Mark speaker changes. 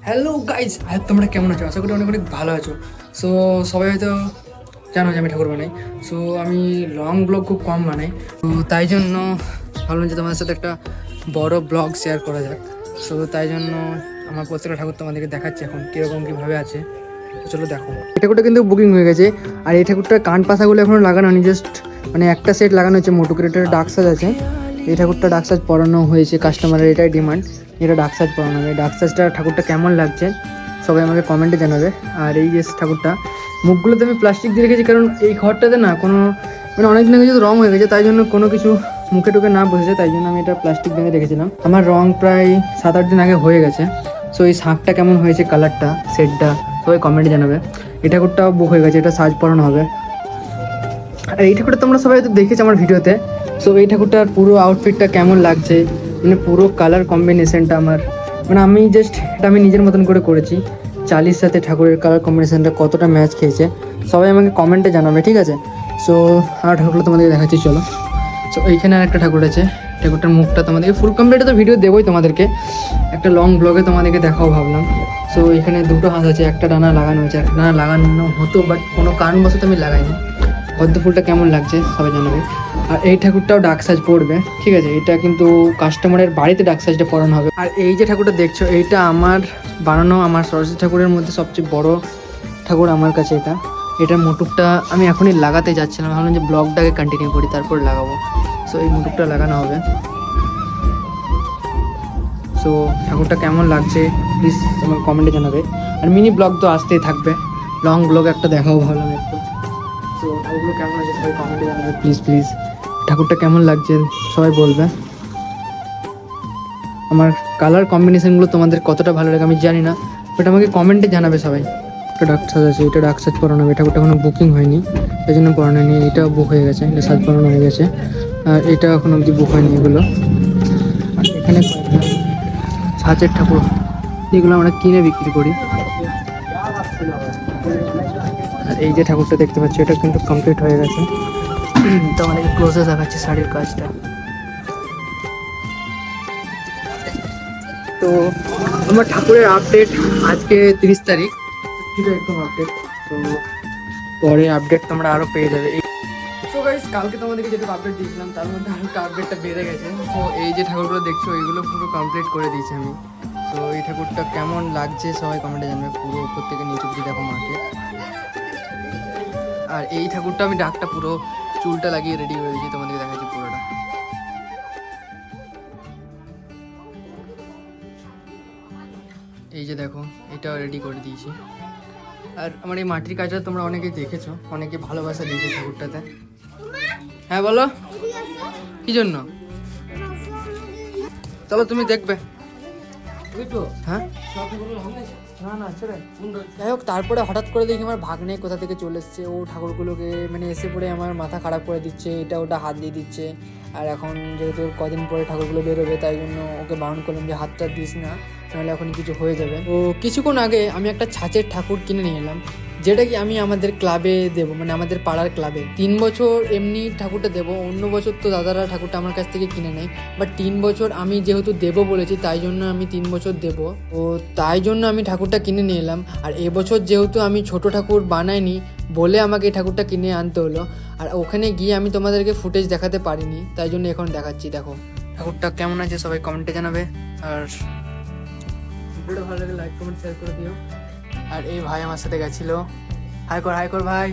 Speaker 1: Hello guys, তোমরা কেমন আছো? আশা করি অনেক অনেক ভালো আছো। সো সবাই হয়তো জানো যে আমি ঠাকুর বানাই। সো আমি লং ব্লগ খুব কম বানাই, তো তাই জন্য ভাবলাম যে তোমাদের সাথে একটা বড় ব্লগ শেয়ার করা যাক। সো তাই জন্য আমার প্রত্যেকটা ঠাকুর তোমাদেরকে দেখাচ্ছি এখন কীরকম কীভাবে আছে। তো চলো দেখো। এই ঠাকুরটা কিন্তু বুকিং হয়ে গেছে, আর এই ঠাকুরটার কান পাশাগুলো এখনও লাগানো হয়নি, জাস্ট মানে একটা সেট লাগানো হচ্ছে। মোটুকের এটা ডাক সাজ আছে, এই ঠাকুরটা ডাক সাজ পরানো হয়েছে, কাস্টমারের এটাই ডিমান্ড, এটা ডাক সাজ পরানো হবে। ডাক সাজটা ঠাকুরটা কেমন লাগছে সবাই আমাকে কমেন্টে জানাবে। আর এই যে ঠাকুরটা মুখগুলোতে আমি প্লাস্টিক দিয়ে রেখেছি, কারণ এই ঘরটাতে না কোনো মানে অনেক দিন আগে যেহেতু রঙ হয়ে গেছে, তাই জন্য কোনো কিছু মুখে টুকে না বসেছে, তাই জন্য আমি এটা প্লাস্টিক বেঁধে রেখেছিলাম। আমার রঙ প্রায় 7-8 দিন আগে হয়ে গেছে। সো এই শাঁখটা কেমন হয়েছে, কালারটা, সেটটা সবাই কমেন্টে জানাবে। এই ঠাকুরটাও বুক হয়ে গেছে, এটা সাজ পরানো হবে। আর এই ঠাকুরটা তোমরা সবাই হয়তো দেখেছো আমার ভিডিওতে। সো এই ঠাকুরটার পুরো আউটফিটটা কেমন লাগছে, মানে পুরো কালার কম্বিনেশনটা আমার, মানে আমি জাস্ট এটা আমি নিজের মতন করে করেছি। চালির সাথে ঠাকুরের কালার কম্বিনেশনটা কতটা ম্যাচ খেয়েছে সবাই আমাকে কমেন্টে জানাবে, ঠিক আছে? সো আর ঠাকুরটা তোমাদেরকে দেখাচ্ছি, চলো। সো এইখানে আর একটা ঠাকুর আছে, ঠাকুরটার মুখটা তোমাদেরকে ফুল কমপ্লিট তো ভিডিও দেবোই তোমাদেরকে, একটা লং ব্লগে তোমাদেরকে দেখাও ভাবলাম। সো এখানে দুটো হাঁস আছে, একটা ডানা লাগানো হয়েছে, একটা ডানা লাগানো হতো বাট কোনো কারণবশত আমি লাগাইনি। পদ্ম ফুলটা কেমন লাগছে সবাই জানাবে। আর এই ঠাকুরটাও ডাক সাজ পড়বে, ঠিক আছে? এটা কিন্তু কাস্টমারের বাড়িতে ডাক সাজটা পরানো হবে। আর এই যে ঠাকুরটা দেখছো, এইটা আমার বানানো, আমার সরস্বতী ঠাকুরের মধ্যে সবচেয়ে বড় ঠাকুর আমার কাছে। এটার মুটুকটা আমি এখনই লাগাতে যাচ্ছিলাম, ভাবলাম যে ব্লগটাকে কন্টিনিউ করি তারপর লাগাবো। সো এই মুটুকটা লাগানো হবে। সো ঠাকুরটা কেমন লাগছে প্লিজ তোমার কমেন্টে জানাবে। আর মিনি ব্লগ তো আসতেই থাকবে, লং ব্লগ একটা দেখাও ভাবলাম একটু। সো ঠাকুরগুলো কেমন লাগছে সবাই কমেন্টে জানাবে প্লিজ প্লিজ। ঠাকুরটা কেমন লাগছে সবাই বলবে। আমার কালার কম্বিনেশনগুলো তোমাদের কতটা ভালো লাগে আমি জানি না, বাট আমাকে কমেন্টে জানাবে সবাই। একটা ডাক সাজ আছে, এটা ডাক সাজ পরানো হবে। ঠাকুরটা এখনো বুকিং হয়নি, এই জন্য পরানো হয়নি। এটা বুক হয়ে গেছে, এটা সাজ পরানো হয়ে গেছে। আর এটা এখনো অবধি বুক হয়নি এগুলো। আর এখানে ছাঁচের ঠাকুর, এগুলো আমরা কিনে বিক্রি করি। আর এই যে ঠাকুরটা দেখতে পাচ্ছি, এটা কিন্তু কমপ্লিট হয়ে গেছে। তো আমাদের ক্লোজে দেখাচ্ছে শাড়ির কাজটা। তো আমার ঠাকুরের আপডেট আজকে 30 তারিখ ছিল একদম আপডেট। তো পরে আপডেট তোমরা আরও পেয়ে যাবে। তো গাইস, কালকে তোমাদেরকে যেটুকু আপডেট দিয়েছিলাম তার মধ্যে আরও একটা আপডেটটা বেড়ে গেছে। তো এই যে ঠাকুরগুলো দেখছো, এইগুলো পুরো কমপ্লিট করে দিয়েছি আমি। তো এই ঠাকুরটা কেমন লাগছে সবাই কমেন্টে জানবে, পুরো উপর থেকে নিচে অব্দি দেখো মাকে। আর এই ঠাকুরটা আমি ডাকটা পুরো চুলটা লাগিয়ে রেডি হয়ে গেছি, তোমাদেরকে দেখাচ্ছি পুরোটা। এই যে দেখো, এটাও রেডি করে দিয়েছি। আর আমার এই মাটির কাজটা তোমরা অনেকে দেখেছো, অনেকে ভালোবাসা দিয়েছে ঠাকুরটাতে। হ্যাঁ বলো, কি জন্য? চলো তুমি দেখবে। হ্যাঁ না না ছেড়ে। যাই হোক, তারপরে হঠাৎ করে দেখি আমার ভাগ্নে কোথা থেকে চলে এসছে। ও ঠাকুরগুলোকে মানে এসে পড়ে আমার মাথা খারাপ করে দিচ্ছে, এটা ওটা হাত দিয়ে দিচ্ছে। আর এখন যেহেতু কদিন পরে ঠাকুরগুলো বেরোবে, তাই জন্য ওকে বারণ করলাম যে হাতটা দিস না, নাহলে এখনই কিছু হয়ে যাবে। তো কিছুক্ষণ আগে আমি একটা ছাঁচের ঠাকুর কিনে নিয়ে এলাম, যেটা কি আমি আমাদের ক্লাবে দেবো, মানে আমাদের পাড়ার ক্লাবে 3 বছর এমনি ঠাকুরটা দেবো। অন্য বছর তো দাদারা ঠাকুরটা আমার কাছ থেকে কিনে নেয়, বাট 3 বছর আমি যেহেতু দেবো বলেছি, তাই জন্য আমি 3 বছর দেবো। ও তাই জন্য আমি ঠাকুরটা কিনে নিয়ে এলাম। আর এবছর যেহেতু আমি ছোট ঠাকুর বানাইনি বলে আমাকে এই ঠাকুরটা কিনে আনতে হলো। আর ওখানে গিয়ে আমি তোমাদেরকে ফুটেজ দেখাতে পারিনি, তাই জন্য এখন দেখাচ্ছি। দেখো ঠাকুরটা কেমন আছে সবাই কমেন্টে জানাবে। আর ভিডিওটা ভালো লাগলে লাইক কমেন্ট শেয়ার করে দিও। আর এই ভাই আমার সাথে গেছিলো, হাই কর ভাই।